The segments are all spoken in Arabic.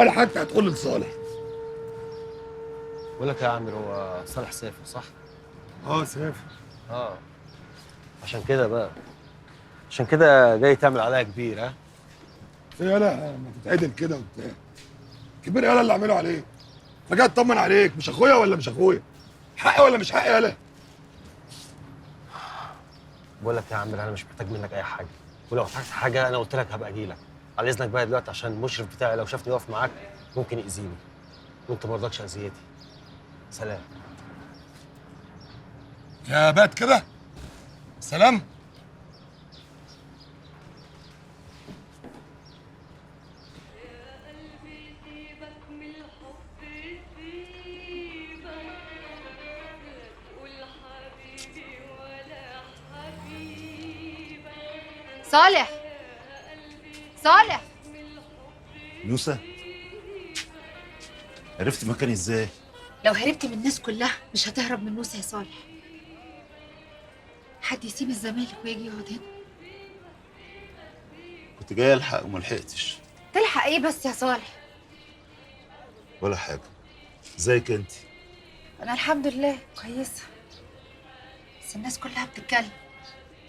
ولا حتى هتقول لصالح. بقول لك يا عامر، هو صالح سافر صح؟ اه سافر. اه. عشان كده بقى، عشان كده جاي تعمل عليا كبير ها؟ يالا ما تتعدل كده وبتاع. كبير يالا اللي اعمله عليك. انا جاي اطمن عليك، مش اخويا ولا مش اخويا؟ حقي ولا مش حقي يالا؟ بقول لك يا عامر، انا مش محتاج منك اي حاجه، ولو احتجت حاجه انا قلت لك هبقى اجي لك. على اذنك بقى دلوقتي، عشان المشرف بتاعي لو شافني واقف معاك ممكن يأذيني، وانت ما رضاكش اذيتي. سلام. يا بات كده. سلام. صالح، صالح. نوسة، عرفت مكاني ازاي؟ لو هربت من الناس كلها مش هتهرب من موسى يا صالح. حد يسيب الزمالك ويجي يقعد هنا؟ كنت جاي الحق وما لحقتش. تلحق ايه بس يا صالح؟ ولا حاجة. ازيك انت؟ انا الحمد لله كويسه، بس الناس كلها بتتكلم،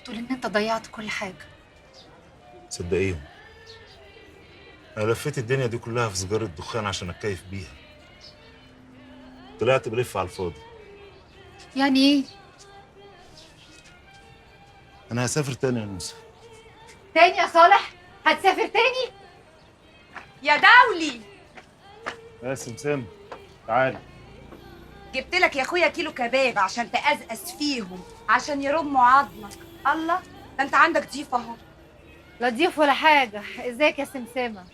بتقول ان انت ضيعت كل حاجه. صدقيهم، انا لفيت الدنيا دي كلها في سيجارة دخان عشان اتكيف بيها. طلعت بلف على الفاضي. يعني ايه؟ انا هسافر تاني يا نوسة. تاني يا صالح؟ هتسافر تاني؟ يا دولي، يا سمسم تعالي. جبت لك يا اخويا كيلو كباب عشان تقزقز فيهم عشان يرموا عظمك. الله، ده انت عندك ضيف اهو. لا ضيف ولا حاجه. ازيك يا سمسمه؟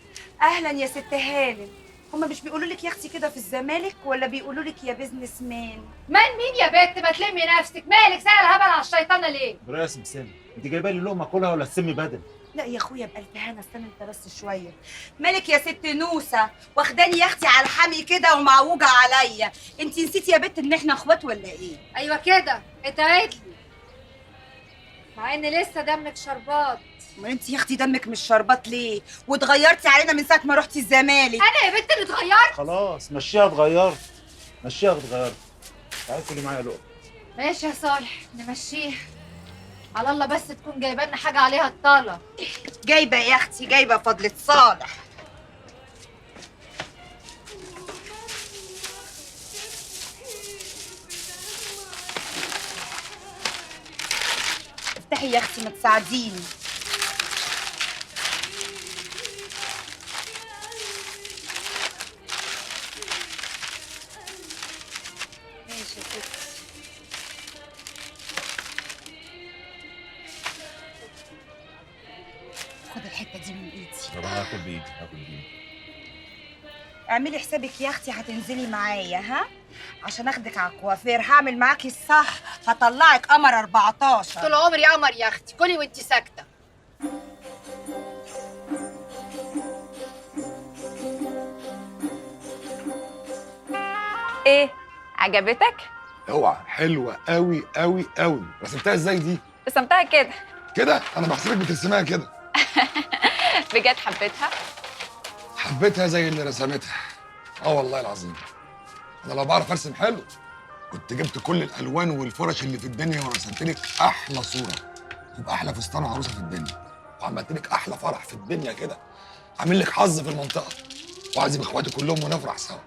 اهلا يا ست هانم. هما مش بيقولوا لك يا اختي كده في الزمالك، ولا بيقولوا لك يا بيزنس مان؟ مين يا بنت؟ ما تلمي نفسك، مالك سائل هبل على الشيطانه ليه؟ يا سمسم، انت جايبه لي لقمه كلها ولا السم بدل؟ لا يا اخويا بألف هنا، استنى انت بس شويه. مالك يا ست نوسه واخداني يا اختي على الحمي كده ومعوجه عليا؟ انت نسيتي يا بت ان احنا اخوات ولا ايه؟ ايوه كده، اتعدلي، مع ان لسه دمك شربات. ما انت يا اختي دمك مش شربات ليه؟ واتغيرتي علينا من ساعه ما رحتي الزمالك. انا يا بنت اللي اتغيرت؟ خلاص مشيها اتغيرت. مشيها اتغيرت. تعالي كلي معايا لقمه. ماشي يا صالح، نمشيه على الله، بس تكون جايبه لنا حاجه عليها الطاله. جايبه يا اختي، جايبه فضلة صالح. افتحي يا اختي ما تساعديني. ماشي يا ستي. خد الحته دي من ايدي. طب هاكل بايدي، هاكل بايدي. اعملي حسابك يا اختي هتنزلي معايا، ها؟ عشان اخدك على الكوافير، هعمل معاكي الصح، هطلعك قمر 14. طول عمري قمر يا اختي، كلي وانتي ساكته. ايه عجبتك؟ اوعى، حلوه قوي قوي قوي. رسمتها ازاي دي؟ رسمتها كده. كده؟ انا بحسبك بترسمها كده. بجد حبيتها؟ حبيتها زي اللي رسمتها. اه والله العظيم. انا لو بعرف ارسم حلو كنت جبت كل الالوان والفرش اللي في الدنيا ورسمت لك احلى صوره وباحلى فستان عروسه في الدنيا، وعملت لك احلى فرح في الدنيا كده. عامل لك حظ في المنطقه، وعازم اخواتي كلهم ونفرح سوا.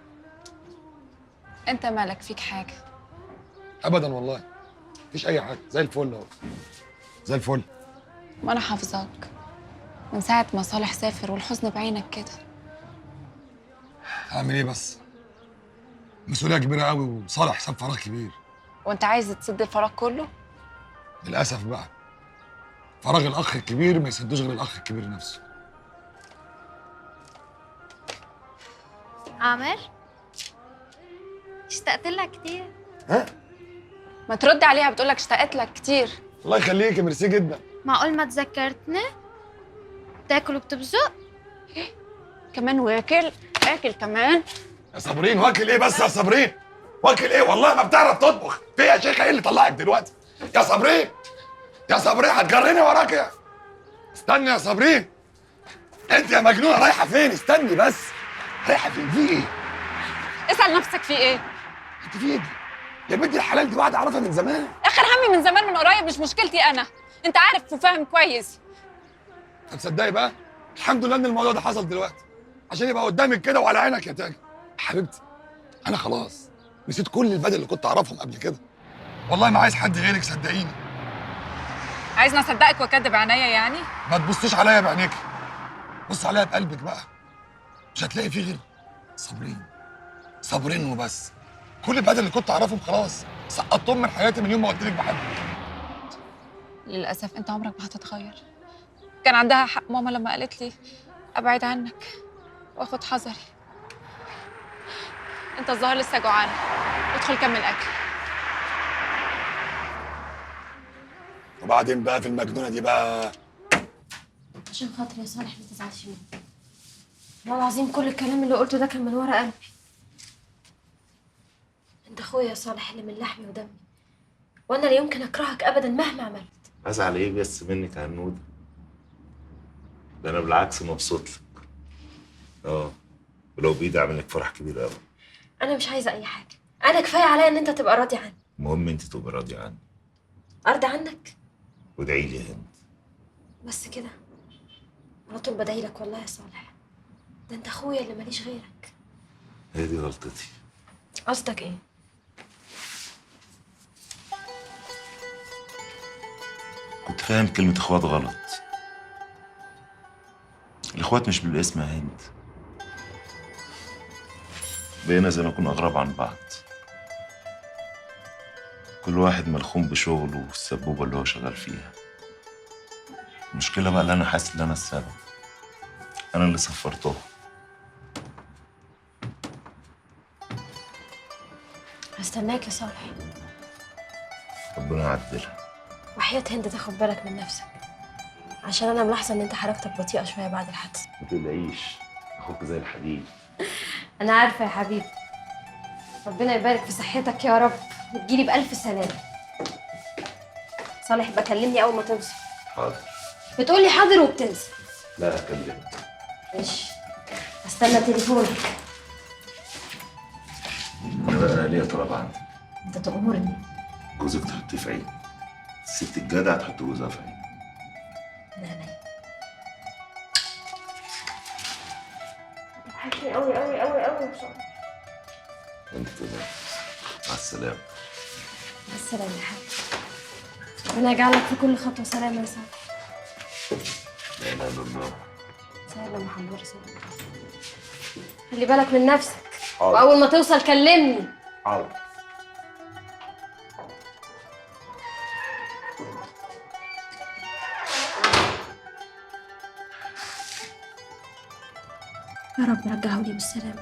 انت مالك فيك حاجه؟ ابدا والله، مفيش اي حاجه، زي الفل اهو. زي الفل. ما انا حافظاك من ساعه ما صالح سافر، والحزن بعينك كده. هعمل ايه بس؟ مسؤوليه كبيره قوي وصالح ساب فراغ كبير. وانت عايز تسد الفراغ كله؟ للاسف بقى، فراغ الاخ الكبير ما يسدوش غير الاخ الكبير نفسه. عامر، اشتقت لك كتير. ها؟ ما ترد عليها، بتقولك اشتقت لك كتير. الله يخليك، ميرسي جدا. معقول ما تذكرتني؟ بتاكل وبتبزق؟ كمان واكل؟ اكل كمان؟ يا صابرين، واكل ايه بس يا صابرين؟ واكل ايه؟ والله ما بتعرف تطبخ. في يا شيخه ايه اللي طلعك دلوقتي؟ يا صابرين، يا صابرين هتجرني وراك يا. استني يا صابرين، انت يا مجنونه رايحه فين؟ استني بس. رايحه فين؟ في ايه؟ اسال نفسك في ايه؟ انت في ايه دي؟ يا بنت الحلال دي واحده اعرفها من زمان. اخر همي من زمان من قريب، مش مشكلتي انا. انت عارف وفاهم كويس. طب تصدقي بقى؟ الحمد لله ان الموضوع ده حصل دلوقتي عشان يبقى قدامك كده وعلى عينك يا تاج. حبيبتي انا خلاص نسيت كل البدل اللي كنت اعرفهم قبل كده. والله ما عايز حد غيرك صدقيني. عايزني اصدقك واكدب عينيا يعني؟ ما تبصيش عليا بعينيك، بص عليا بقلبك بقى. مش هتلاقي فيه غير صابرين، صابرين وبس. كل البدل اللي كنت اعرفهم خلاص سقطتهم من حياتي من يوم ما قلت لك بحبك. للاسف انت عمرك ما هتتغير. كان عندها حق ماما لما قالت لي ابعد عنك واخد حذري. انت الظاهر لسه جوعان، ادخل كمل اكل. وبعدين بقى في المجنونه دي بقى. عشان خاطري يا صالح ما تزعلش مني. والله العظيم كل الكلام اللي قلته ده كان من ورا قلبي. انت اخويا يا صالح اللي من لحمي ودمي، وانا لا يمكن اكرهك ابدا مهما عملت. ازعل ايه بس منك يا هنوده؟ ده انا بالعكس مبسوط لك. ولو بايدي اعمل لك فرح كبير قوي. انا مش عايزه اي حاجه، انا كفايه عليا ان انت تبقى راضي عني. المهم انت تبقي راضيه عني. ارضى عنك وادعي لي يا هند. بس كده؟ على طول بدعي لك والله يا صالح، ده انت اخويا اللي ماليش غيرك. هي دي غلطتي. قصدك ايه؟ كنت فاهم كلمة اخوات غلط. الاخوات مش بالاسم يا هند. بقينا زي ما نكون اغراب عن بعض. كل واحد ملخوم بشغله والسبوبة اللي هو شغال فيها. المشكلة بقى اللي انا حاسس ان انا السبب. انا اللي سفرته. هستناك يا صالح. ربنا يعدلها. وحياة هند تاخد بالك من نفسك، عشان انا ملاحظه ان انت حركتك بطيئه شويه بعد الحادثه. ما تقلقيش، اخوك زي الحديد. انا عارفه يا حبيبي. ربنا يبارك في صحتك يا رب وتجيلي بألف سلامه. صالح يبقى كلمني اول ما توصل. حاضر. بتقولي حاضر وبتنسى. لا هكلمك. ماشي، هستنى تليفونك. انا بقى ليا طلب عندك. انت تأمرني. جوزك تحطيه في عين. الست الجدع تحط جوزها في عين. لا بتضحكني قوي قوي قوي قوي يا صالح. وانت كمان. مع السلامة. مع السلامه يا حبيبي. ربنا يجعلك في كل خطوه سلامه يا صالح. لا اله الا الله. سلام يا محمد رسول الله. خلي بالك من نفسك. حاضر. واول ما توصل كلمني. حاضر. يا رب رجعه لي بالسلامه.